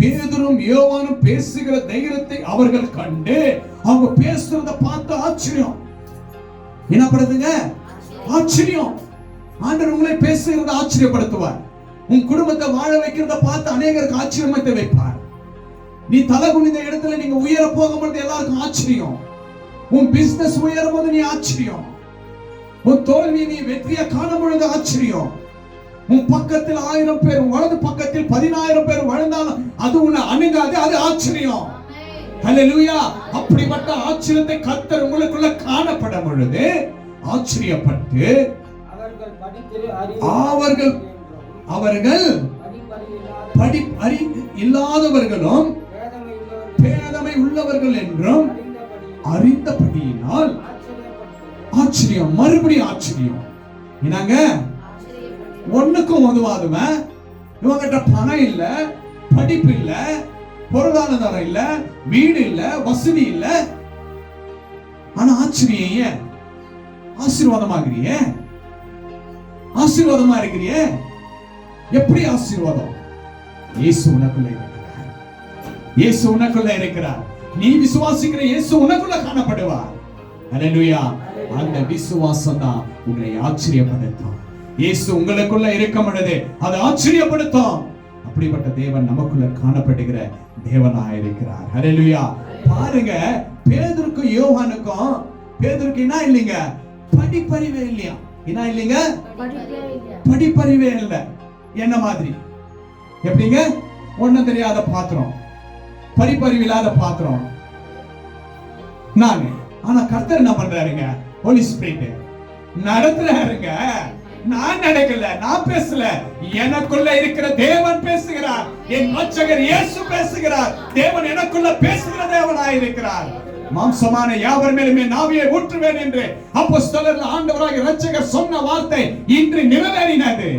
பேதுரும் யோவானும் பேசுகிற தைரியத்தை அவர்கள் கண்டு அவங்க பேசுறத பார்த்து ஆச்சரியம். என்ன படுதுங்க? ஆச்சரியம். ஆண்டவர் உங்களை பேசுகிறத ஆச்சரியப்படுத்துவார். உன் குடும்பத்தை வாழ வைக்கிறத பார்த்து அநேகருக்கு ஆச்சரியத்தை வைப்பார். நீ தலை குனிந்த இடத்துல நீங்க உயர போகும்போது எல்லாருக்கும் ஆச்சரியம். உன் பிசினஸ் உயரும் போது நீ ஆச்சரியம். உன் தோல்வி நீ வெற்றியை காணும் பொழுது ஆச்சரியம். உன் பக்கத்தில் 1000 பேர், வலது பக்கத்தில் 10000 பேர் வாழ்ந்தாலும் அது உன்னை அணுகாது, அது ஆச்சரியம். ஹல்லேலூயா. அப்படிப்பட்ட ஆச்சரியத்தை கர்த்தர் உங்களுக்குள்ள காணப்படும் பொழுது ஆச்சரியப்பட்டு அவர்கள் படிப்பறி இல்லாதவர்களும் பேதமை உள்ளவர்கள் என்றும் அறிந்தபடியினால் ஆச்சரியம். மறுபடியும் ஆச்சரியம். என்னங்க? ஒண்ணுக்கும் உதவாதவன், இவங்கிட்ட பணம் இல்ல, படிப்பு இல்ல, பொருளாதாரம் இல்ல, வீடு இல்ல, வசதி இல்ல, ஆனா ஆச்சரியம். ஏன் ஆசீர்வாதமாகறிய? ஆசீர்வாதமா இருக்கிறிய? எப்படி ஆசீர்வாதம்? இயேசு உனக்குள்ள இருக்கிறார். இயேசு உனக்குள்ள இருக்கிறார். நீ விசுவாசிக்கிற இயேசு உனக்குள்ள காணப்படுவார். ஹல்லேலூயா. அந்த விசுவாசம் தான் உங்களை ஆச்சரியப்படுத்தும். இயேசு உங்களுக்குள்ள இருக்கும் பொழுது அது ஆச்சரியப்படுத்தும். அப்படிப்பட்ட தேவன் நமக்குள்ள காணப்படுகிற தேவனாய் இருக்கிறார். ஹல்லேலூயா. பாருங்க, பேதுருக்கும் யோவானுக்கும், பேதுருக்கு என்ன இல்லைங்க? படிப்பறிவே இல்லையா? என்ன இல்லைங்க? படிப்பறிவே இல்ல. என்ன மாதிரி? எப்படிங்க? ஒண்ணும் தெரியாத பாத்திரம், படிப்பறிவு இல்லாத பாத்திரம் நானு. ஆனா கர்த்தர் என்ன பண்றாருங்க? ஹோலி ஸ்பிரிட் நடத்துறாருங்க. நான் நடக்கல, நான் பேசல, எனக்குள்ள இருக்கிற தேவன் பேசுகிறார். என் ரட்சகர் இயேசு பேசுகிறார். தேவன் எனக்குள்ள பேசுகிற தேவனாய் இருக்கிறார். மாம்சமான யாவர் மேலுமே நாவியை ஊற்றுவேன் என்று அப்போஸ்தலர் ஆண்டவராகிய ரட்சகர் சொன்ன வார்த்தை இன்று நிறைவேறினது.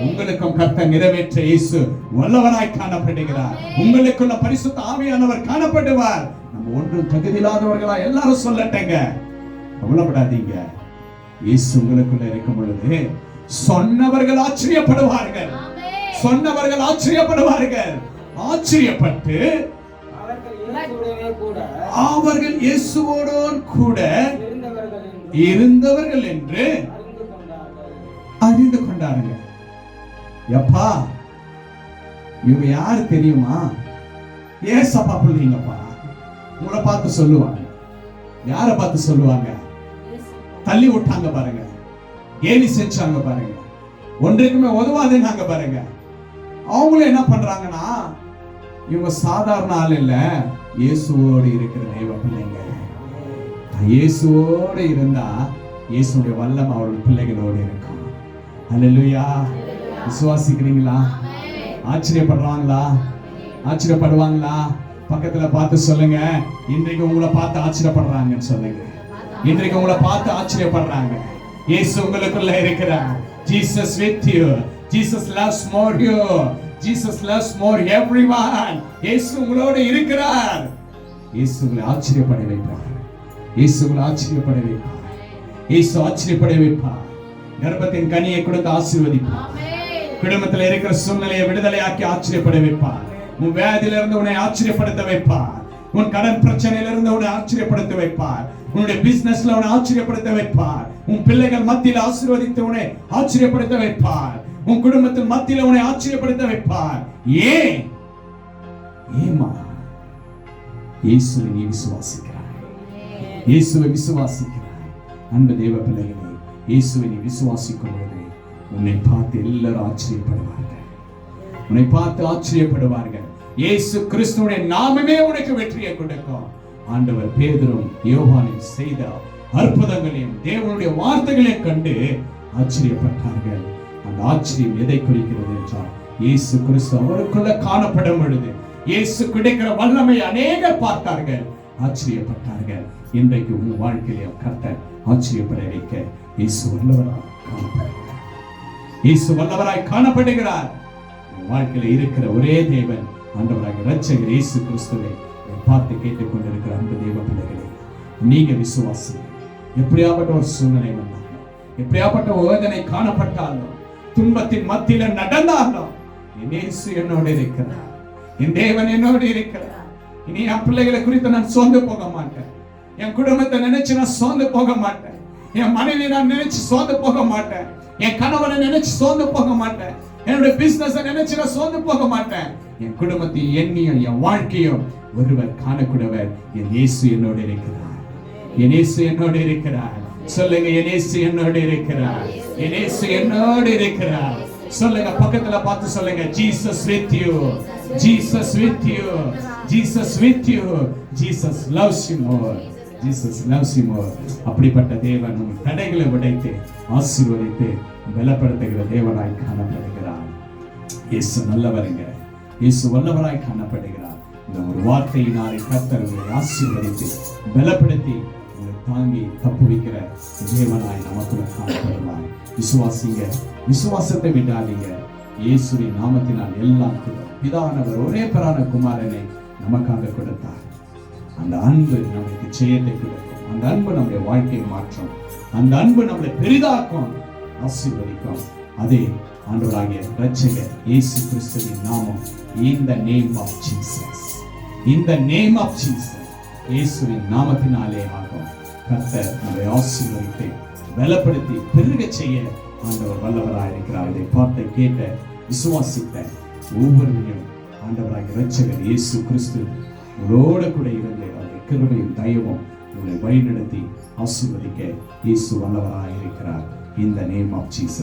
உங்களுக்கும் கர்த்தர் நிறைவேற்ற இயேசு வல்லவராய் காணப்படுகிறார். உங்களுக்குள்ள பரிசுத்த ஆவியானவர் காணப்படுவார். நம்ம ஒன்றும் தகுதியில்லாதவர்களா எல்லாரும் சொல்லட்டங்க, கவலைப்படாதீங்க. இயேசு உங்களுக்குள்ள இருக்கும் பொழுது சொன்னவர்கள் ஆச்சரியப்படுவார்கள். சொன்னவர்கள் ஆச்சரியப்படுவார்கள். ஆச்சரியப்பட்டு அவர்கள் இயேசுவோடு கூட இருந்தவர்கள் என்று அறிந்து கொண்டார்கள். எப்பா, இவங்க யாரு தெரியுமா? ஏசப்பா பிள்ளைங்கப்பா. உங்களை பார்த்து சொல்லுவாங்க. யாரை பார்த்து சொல்லுவாங்க? தள்ளி விட்டாங்க பாருங்க, கேலி செஞ்சாங்க பாருங்க, ஒன்றைக்குமே உதவாதுன்னாங்க பாருங்க. அவங்களும் என்ன பண்றாங்கன்னா, இவங்க சாதாரண ஆள் இல்ல, இயேசுவோடு இருக்கிற தெய்வ பிள்ளைங்க. இயேசுவோடு இருந்தா இயேசுடைய வல்லமை அவருடைய பிள்ளைகளோடு இருக்கும். ஹல்லேலூயா. விசுவாசிக்கிறீங்களா? ஆச்சரியப்படுறாங்களா? ஆச்சரியப்படுவாங்களா? பக்கத்துல பார்த்து சொல்லுங்க, இன்றைக்கு உங்களை பார்த்து ஆச்சரியப்படுறாங்கன்னு சொல்லுங்க. இன்றைக்கு உங்களை பார்த்து ஆச்சரியப்படுறாங்க. இயேசு உங்களுக்குள்ள இருக்கிறார். Jesus with you. Jesus loves more you. Jesus loves more everyone. இயேசு உங்களோடு இருக்கிறார். இயேசு உங்களை ஆச்சரியப்பட வைப்பார். இயேசு உங்களை ஆச்சரியப்பட வைப்பார். இயேசு ஆச்சரியப்பட வைப்பார். கர்ப்பத்தின் கனியை கொடுத்து ஆசீர்வதிப்பார். குடும்பத்தில் இருக்கிற சூழ்நிலையை விடுதலையாக்கி ஆச்சரியப்பட வைப்பார். உன் வியாதியிலிருந்து உன்னை ஆச்சரியப்படுத்த வைப்பார். உன் கடன் பிரச்சனையிலிருந்து உன்னை ஆச்சரியப்படுத்த வைப்பார். உன்னுடைய பிசினஸ்ல உன்னை ஆச்சரியப்படுத்த வைப்பார். உன் பிள்ளைகள் மத்தியில் ஆசீர்வதித்து உன்னை ஆச்சரியப்படுத்த வைப்பார். உன் குடும்பத்தின் மத்தியில் உன்னை ஆச்சரியப்படுத்த வைப்பார். ஏன்? ஏமா? இயேசுவை நீ விசுவாசிக்கிறாய். இயேசுவை விசுவாசிக்கிறாய். அன்பு தேவ பிள்ளைகளே, இயேசுவை நீ விசுவாசிக்கும் பொழுது உன்னை பார்த்து எல்லாரும் ஆச்சரியப்படுவார்கள். உன்னை பார்த்து ஆச்சரியப்படுவார்கள். இயேசு கிறிஸ்துவின் நாமமே உனக்கு வெற்றியை கொடுக்கும். ஆண்டவர் பேதுரும் யோவானும் செய்த அற்புதங்களையும் தேவனுடைய வார்த்தைகளையும் கண்டு ஆச்சரியப்பட்டார்கள். அந்த ஆச்சரியம் எதை குறிக்கிறது என்றால், இயேசு கிறிஸ்து அவருக்குள்ள காணப்படும் பொழுது இயேசு கிடைக்கிற வல்லமை அநேகர் பார்த்தார்கள், ஆச்சரியப்பட்டார்கள். இன்றைக்கு உங்கள் வாழ்க்கையில கர்த்தர் ஆச்சரியப்பட வைக்க இயேசு வல்லவராய் காணப்படுகிறார். இயேசு வல்லவராய் காணப்படுகிறார். வாழ்க்கையில இருக்கிற ஒரே தேவன் ஆண்டவராகிய இரட்சகர் இயேசு கிறிஸ்துவை பார்த்து கேட்டுக் கொண்டிருக்கிற அன்பு தேவ பிள்ளைகளே, நீங்க விசுவாசி. எப்படியாப்பட்ட ஒரு சூழ்நிலை வந்தாலும், எப்படியாப்பட்ட வேதனை காணப்பட்டாலும், துன்பத்தின் மத்தியில நடந்தாலும் இயேசு என்னோட இருக்கிறார். என் தேவன் என்னோடு இருக்கிறார். இனி என் பிள்ளைகளை குறித்து நான் சோர்ந்து போக மாட்டேன். என் குடும்பத்தை நினைச்சு நான் சோர்ந்து போக மாட்டேன். என் மனைவி நான் நினைச்சு சோர்ந்து போக மாட்டேன். என் கணவனை நினைச்சு சோர்ந்து போக மாட்டேன். என்னுடைய பிசினஸ் நினைச்சு நான் சோர்ந்து போக மாட்டேன். என் குடும்பத்தையும் எண்ணியும் என் வாழ்க்கையும் ஒருவர் காணக்கூடவர் என் இயேசு என்னோடு இருக்கிறார். என் இயேசு என்னோடு இருக்கிறார். சொல்லுங்க, என் இயேசு என்னோடு இருக்கிறார். என் இயேசு என்னோடு இருக்கிறார். சொல்லுங்க, பக்கத்துல பார்த்து சொல்லுங்க, Jesus with you, Jesus with you, Jesus with you, Jesus loves you more, Jesus loves you more. அப்படிப்பட்ட தேவன் உங்கள் தடைகளை உடைத்து ஆசீர்வதித்து பலப்படுத்துகிற தேவனாய் காணப்படுகிறார். இயேசு நல்லவருங்க. இயேசு வல்லவராய் காணப்படுகிறார். இந்த ஒரு வார்த்தையினாலே கர்த்தர் உங்களை ஆசீர்வதித்து பலப்படுத்தி உங்களை தாங்கி தப்புவிக்கிற தேவனாய் நமக்குள்ள காணப்படுவார். விசுவாசிங்க, விசுவாசத்தை விடாதீங்க. இயேசுவின் நாமத்தினால் எல்லாம் பிதானவர் ஒரே பேரான குமாரனை நமக்காக கொடுத்தார். அந்த அன்பு நமக்கு ஜெயத்தை கொடுக்கும். அந்த அன்பு நம்முடைய வாழ்க்கையை மாற்றும். அந்த அன்பு நம்மளை பெரிதாக்கும், ஆசீர்வதிக்கும். அதே ஆண்டவராகிய இரட்சகர் இயேசு கிறிஸ்துவின் நாமம், in the name of Jesus, in the name of Jesus, இயேசுவின் நாமத்தினாலே ஆகும். கர்த்தர் நம்மை ஆசீர்வதித்து பலப்படுத்தி பெருக செய்ய ஆண்டவர் வல்லவராய் இருக்கிறார். இதை பார்த்து கேட்ட விசுவாசித்த ஒவ்வொருவரையும் ஆண்டவராகிய இரட்சகர் இயேசு கிறிஸ்து உங்களோடு கூட இருந்து அவருடைய கிருபையும் தயவும் உங்களை வழிநடத்தி ஆசீர்வதிக்க இயேசு வல்லவராய் இருக்கிறார். In the name of Jesus.